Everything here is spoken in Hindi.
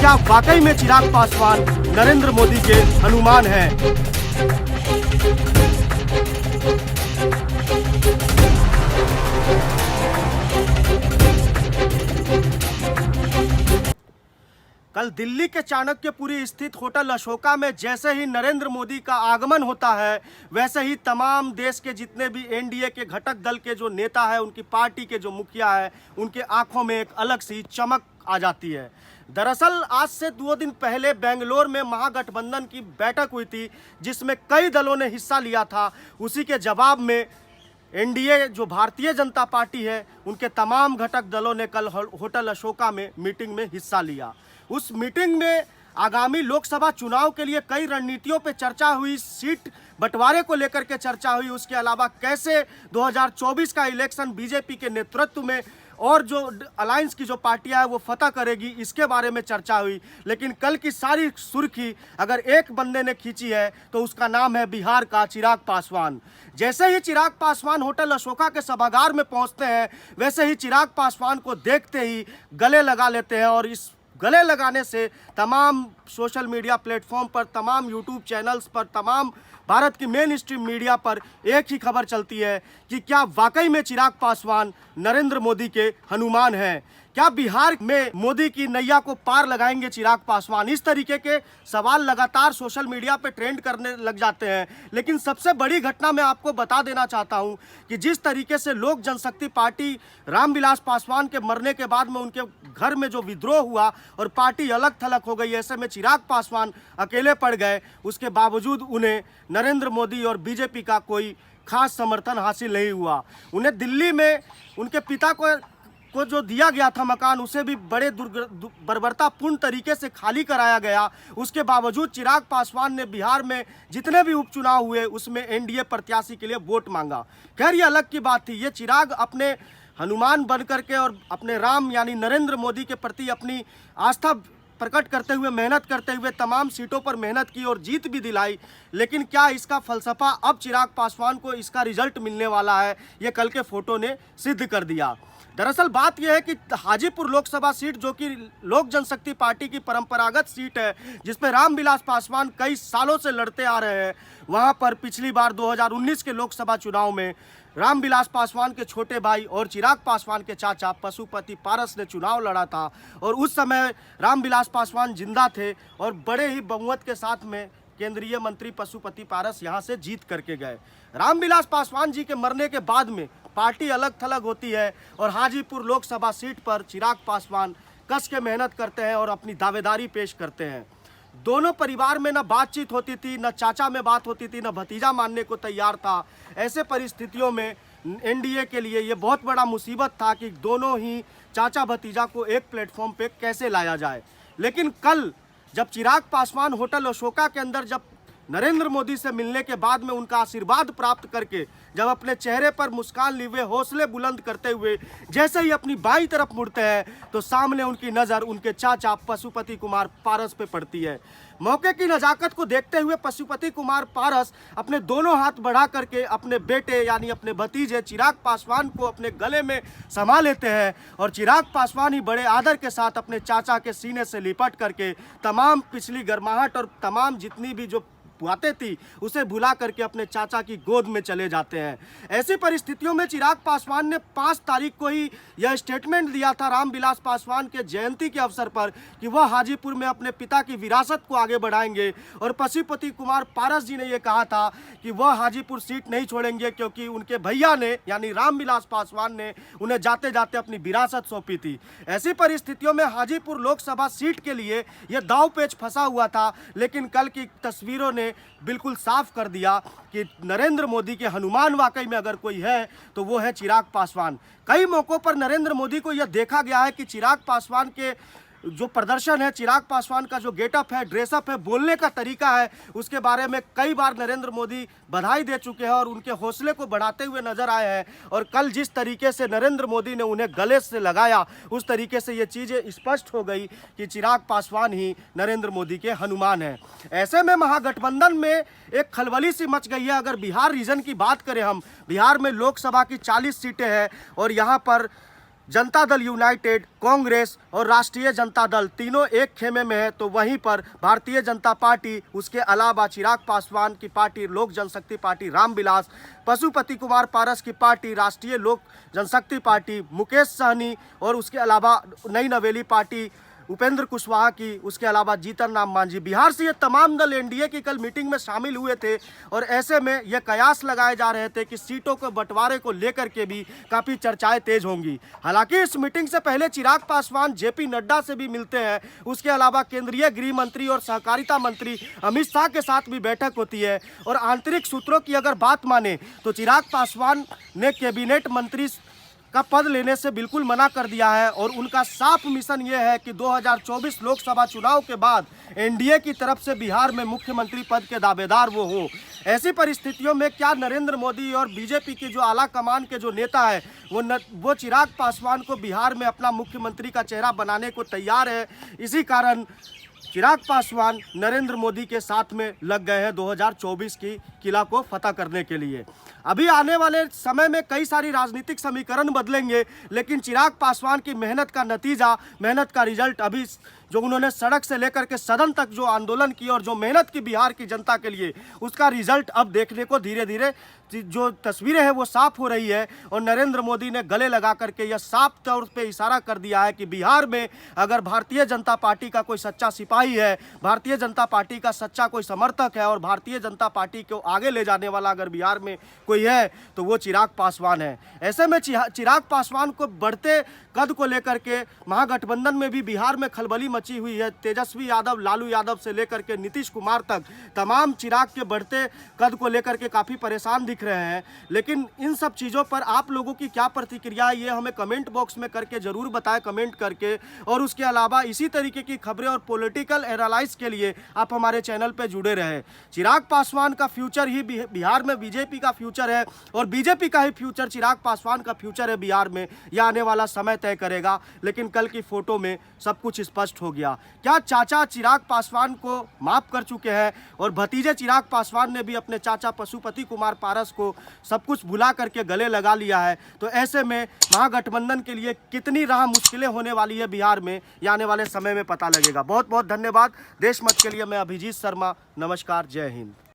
क्या वाकई में चिराग पासवान नरेंद्र मोदी के हनुमान हैं? कल दिल्ली के चाणक्यपुरी स्थित होटल अशोका में जैसे ही नरेंद्र मोदी का आगमन होता है, वैसे ही तमाम देश के जितने भी एनडीए के घटक दल के जो नेता है, उनकी पार्टी के जो मुखिया है, उनके आंखों में एक अलग सी चमक आ जाती है। दरअसल आज से 2 दिन पहले बेंगलोर में महागठबंधन की बैठक हुई थी, जिसमें कई दलों ने हिस्सा लिया था। उसी के जवाब में एनडीए जो भारतीय जनता पार्टी है, उनके तमाम घटक दलों ने कल होटल अशोका में मीटिंग में हिस्सा लिया। उस मीटिंग में आगामी लोकसभा चुनाव के लिए कई रणनीतियों पर चर्चा हुई, सीट बंटवारे को लेकर के चर्चा हुई, उसके अलावा कैसे 2024 का इलेक्शन बीजेपी के नेतृत्व में और जो अलायंस की जो पार्टियां है वो फतह करेगी, इसके बारे में चर्चा हुई। लेकिन कल की सारी सुर्खी अगर एक बंदे ने खींची है तो उसका नाम है बिहार का चिराग पासवान। जैसे ही चिराग पासवान होटल अशोका के सभागार में पहुंचते हैं, वैसे ही चिराग पासवान को देखते ही गले लगा लेते हैं और इस गले लगाने से तमाम सोशल मीडिया प्लेटफॉर्म पर, तमाम यूट्यूब चैनल्स पर, तमाम भारत की मेन स्ट्रीम मीडिया पर एक ही खबर चलती है कि क्या वाकई में चिराग पासवान नरेंद्र मोदी के हनुमान हैं? क्या बिहार में मोदी की नैया को पार लगाएंगे चिराग पासवान? इस तरीके के सवाल लगातार सोशल मीडिया पे ट्रेंड करने लग जाते हैं। लेकिन सबसे बड़ी घटना मैं आपको बता देना चाहता हूं कि जिस तरीके से लोक जनशक्ति पार्टी रामविलास पासवान के मरने के बाद में उनके घर में जो विद्रोह हुआ और पार्टी अलग थलग हो गई, ऐसे में चिराग पासवान अकेले पड़ गए। उसके बावजूद उन्हें नरेंद्र मोदी और बीजेपी का कोई खास समर्थन हासिल नहीं हुआ। उन्हें दिल्ली में उनके पिता को जो दिया गया था मकान, उसे भी बड़े बर्बरतापूर्ण तरीके से खाली कराया गया। उसके बावजूद चिराग पासवान ने बिहार में जितने भी उपचुनाव हुए उसमें एनडीए प्रत्याशी के लिए वोट मांगा। खैर ये अलग की बात थी। ये चिराग अपने हनुमान बन करके और अपने राम यानी नरेंद्र मोदी के प्रति अपनी आस्था प्रकट करते हुए, मेहनत करते हुए तमाम सीटों पर मेहनत की और जीत भी दिलाई। लेकिन क्या इसका फलसफा अब चिराग पासवान को इसका रिजल्ट मिलने वाला है, ये कल के फोटो ने सिद्ध कर दिया। दरअसल बात यह है कि हाजीपुर लोकसभा सीट, जो कि लोक जनशक्ति पार्टी की परंपरागत सीट है, जिसमें रामविलास पासवान कई सालों से लड़ते आ रहे हैं, वहां पर पिछली बार 2019 के लोकसभा चुनाव में रामविलास पासवान के छोटे भाई और चिराग पासवान के चाचा पशुपति पारस ने चुनाव लड़ा था और उस समय रामविलास पासवान जिंदा थे और बड़े ही बहुमत के साथ में केंद्रीय मंत्री पशुपति पारस यहां से जीत करके गए। रामविलास पासवान जी के मरने के बाद में पार्टी अलग थलग होती है और हाजीपुर लोकसभा सीट पर चिराग पासवान कस के मेहनत करते हैं और अपनी दावेदारी पेश करते हैं। दोनों परिवार में न बातचीत होती थी, न चाचा में बात होती थी, न भतीजा मानने को तैयार था। ऐसे परिस्थितियों में एनडीए के लिए ये बहुत बड़ा मुसीबत था कि दोनों ही चाचा भतीजा को एक प्लेटफॉर्म पे कैसे लाया जाए। लेकिन कल जब चिराग पासवान होटल अशोका के अंदर जब नरेंद्र मोदी से मिलने के बाद में उनका आशीर्वाद प्राप्त करके जब अपने चेहरे पर मुस्कान लिए हुए, हौसले बुलंद करते हुए जैसे ही अपनी बाईं तरफ मुड़ते हैं, तो सामने उनकी नज़र उनके चाचा पशुपति कुमार पारस पे पड़ती है। मौके की नज़ाकत को देखते हुए पशुपति कुमार पारस अपने दोनों हाथ बढ़ा करके अपने बेटे यानी अपने भतीजे चिराग पासवान को अपने गले में समा लेते हैं और चिराग पासवान ही बड़े आदर के साथ अपने चाचा के सीने से लिपट करके तमाम पिछली गर्माहट और तमाम जितनी भी जो बातें थी उसे भुला करके अपने चाचा की गोद में चले जाते हैं। ऐसी परिस्थितियों में चिराग पासवान ने 5 तारीख को ही यह स्टेटमेंट दिया था रामविलास पासवान के जयंती के अवसर पर कि वह हाजीपुर में अपने पिता की विरासत को आगे बढ़ाएंगे और पशुपति कुमार पारस जी ने यह कहा था कि वह हाजीपुर सीट नहीं छोड़ेंगे, क्योंकि उनके भैया ने यानी रामविलास पासवान ने उन्हें जाते जाते अपनी विरासत सौंपी थी। ऐसी परिस्थितियों में हाजीपुर लोकसभा सीट के लिए यह दाव पेच फंसा हुआ था। लेकिन कल की तस्वीरों ने बिल्कुल साफ कर दिया कि नरेंद्र मोदी के हनुमान वाकई में अगर कोई है तो वो है चिराग पासवान। कई मौकों पर नरेंद्र मोदी को यह देखा गया है कि चिराग पासवान के जो प्रदर्शन है, चिराग पासवान का जो गेटअप है, ड्रेसअप है, बोलने का तरीका है, उसके बारे में कई बार नरेंद्र मोदी बधाई दे चुके हैं और उनके हौसले को बढ़ाते हुए नजर आए हैं। और कल जिस तरीके से नरेंद्र मोदी ने उन्हें गले से लगाया, उस तरीके से ये चीज़ें स्पष्ट हो गई कि चिराग पासवान ही नरेंद्र मोदी के हनुमान हैं। ऐसे में महागठबंधन में एक खलबली सी मच गई है। अगर बिहार रीजन की बात करें हम, बिहार में लोकसभा की 40 सीटें हैं और यहाँ पर जनता दल यूनाइटेड, कांग्रेस और राष्ट्रीय जनता दल तीनों एक खेमे में है, तो वहीं पर भारतीय जनता पार्टी, उसके अलावा चिराग पासवान की पार्टी लोक जनशक्ति पार्टी रामविलास, पशुपति कुमार पारस की पार्टी राष्ट्रीय लोक जनशक्ति पार्टी, मुकेश सहनी और उसके अलावा नई नवेली पार्टी उपेंद्र कुशवाहा की, उसके अलावा जीतन राम मांझी, बिहार से ये तमाम दल एनडीए की कल मीटिंग में शामिल हुए थे। और ऐसे में ये कयास लगाए जा रहे थे कि सीटों के बंटवारे को लेकर के भी काफ़ी चर्चाएं तेज होंगी। हालांकि इस मीटिंग से पहले चिराग पासवान जेपी नड्डा से भी मिलते हैं, उसके अलावा केंद्रीय गृह मंत्री और सहकारिता मंत्री अमित शाह के साथ भी बैठक होती है। और आंतरिक सूत्रों की अगर बात माने तो चिराग पासवान ने कैबिनेट मंत्री का पद लेने से बिल्कुल मना कर दिया है और उनका साफ मिशन ये है कि 2024 लोकसभा चुनाव के बाद एनडीए की तरफ से बिहार में मुख्यमंत्री पद के दावेदार वो हो। ऐसी परिस्थितियों में क्या नरेंद्र मोदी और बीजेपी के जो आला कमान के जो नेता है वो चिराग पासवान को बिहार में अपना मुख्यमंत्री का चेहरा बनाने को तैयार है। इसी कारण चिराग पासवान नरेंद्र मोदी के साथ में लग गए हैं 2024 की किला को फतह करने के लिए। अभी आने वाले समय में कई सारी राजनीतिक समीकरण बदलेंगे, लेकिन चिराग पासवान की मेहनत का नतीजा, मेहनत का रिजल्ट अभी जो उन्होंने सड़क से लेकर के सदन तक जो आंदोलन की और जो मेहनत की बिहार की जनता के लिए, उसका रिजल्ट अब देखने को धीरे धीरे जो तस्वीरें हैं वो साफ हो रही है। और नरेंद्र मोदी ने गले लगा करके यह साफ तौर पे इशारा कर दिया है कि बिहार में अगर भारतीय जनता पार्टी का कोई सच्चा सिपाही है, भारतीय जनता पार्टी का सच्चा कोई समर्थक है और भारतीय जनता पार्टी को आगे ले जाने वाला अगर बिहार में कोई है तो वो चिराग पासवान है। ऐसे में चिराग पासवान को बढ़ते कद को लेकर के महागठबंधन में भी बिहार में खलबली मची हुई है। तेजस्वी यादव, लालू यादव से लेकर के नीतीश कुमार तक तमाम चिराग के बढ़ते कद को लेकर के काफ़ी परेशान दिख रहे हैं। लेकिन इन सब चीज़ों पर आप लोगों की क्या प्रतिक्रिया है ये हमें कमेंट बॉक्स में करके ज़रूर बताएं, कमेंट करके। और उसके अलावा इसी तरीके की खबरें और पॉलिटिकल एनालाइज के लिए आप हमारे चैनल पर जुड़े रहें। चिराग पासवान का फ्यूचर ही बिहार में बीजेपी का फ्यूचर है और बीजेपी का ही फ्यूचर चिराग पासवान का फ्यूचर है बिहार में। यह आने वाला समय तय करेगा। लेकिन कल की फोटो में सब कुछ स्पष्ट हो गया। क्या चाचा चिराग पासवान को माफ कर चुके हैं और भतीजे चिराग पासवान ने भी अपने चाचा पशुपति कुमार पारस को सब कुछ भुला करके गले लगा लिया है? तो ऐसे में महागठबंधन के लिए कितनी राह मुश्किलें होने वाली है बिहार में, ये आने वाले समय में पता लगेगा। बहुत बहुत धन्यवाद। देश मत के लिए मैं अभिजीत शर्मा। नमस्कार, जय हिंद।